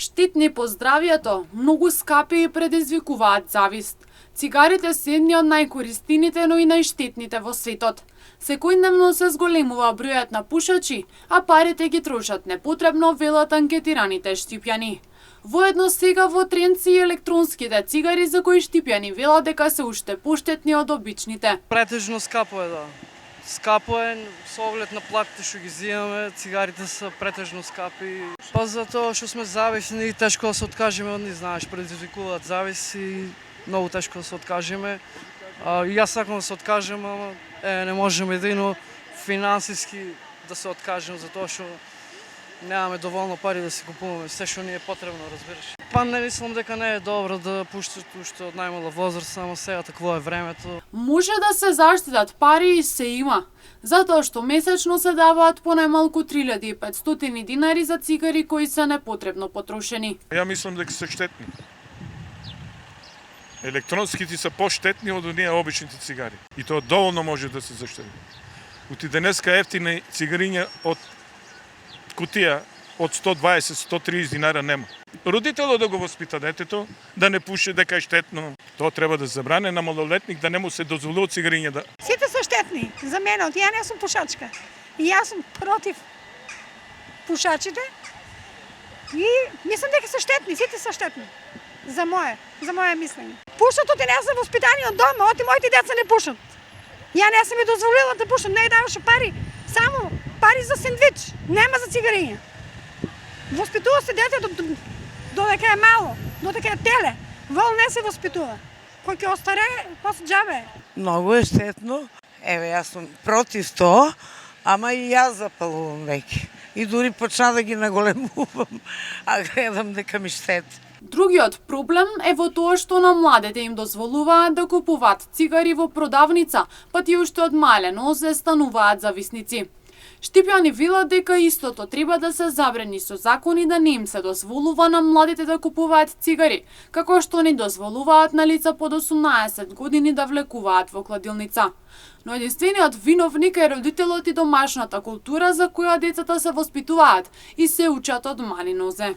Штетни по здравието, многу скапи и предизвикуваат завист. Цигарите се едни од најкористените, но и најштетните во светот. Секојдневно се зголемува бројот на пушачи, а парите ги трошат непотребно, велат анкетираните штипјани. Воедно сега во тренд се и електронските цигари за кои штипјани велат дека се уште поштетни од обичните. Претежно скапо е, да. Скапо е, со оглед на платите што ги земаме, цигарите се претежно скапи. Па затоа што сме зависни и тешко да се откажеме од нив, знаеш, предизвикуваат завис и многу тешко да се откажеме. И јас сакам да се откажем, ама не можеме едино финансиски да се откажем затоа што немаме доволно пари да си купуваме се што ни е потребно, разбираш. Па не мислам дека не е добро да пуштат уште од најмала возраст, само сега такво е времето. Може да се заштитат пари и се има, затоа што месечно се даваат понајмалку 3500 динари за цигари кои се непотребно потрошени. Ја мислам дека се штетни. Електронските се поштетни од оние обичните цигари. И тоа доволно може да се заштети. Ути денеска ефтини цигариња од кутија од 120-130 динара нема. Родителот да го воспита детето, да не пуши дека е штетно. Тоа треба да забране на малолетник да не му се дозволува цигариња да. Сите се штетни за мене, ја не сум пушачка. И јас сум против пушачите и мислам дека се штетни, сите се штетни. За моje мислење. Пушат и не се воспитани од дома, оти моите деца не пушат. Ја не сум ми дозволила да пушат, не даваше пари, само пари за сендвич, нема за цигариња. Воспитува се детето додека е мало, додека е теле. Вол не се воспитува. Кој ќе остаре, после џабе. Многу е штетно. Еве, јас сум против тоа, ама и јас запалувам веќе. И дури почна да ги наголемувам, а гледам дека ми штети. Другиот проблем е во тоа што на младите им дозволуваат да купуваат цигари во продавница, па тие уште од мале нозе стануваат зависници. Штипјани велат дека истото треба да се забрани со закони да не им се дозволува на младите да купуваат цигари, како што не дозволуваат на лица под 18 години да влекуваат во кладилница. Но единствениот виновник е родителот и домашната култура за која децата се воспитуваат и се учат од мали нозе.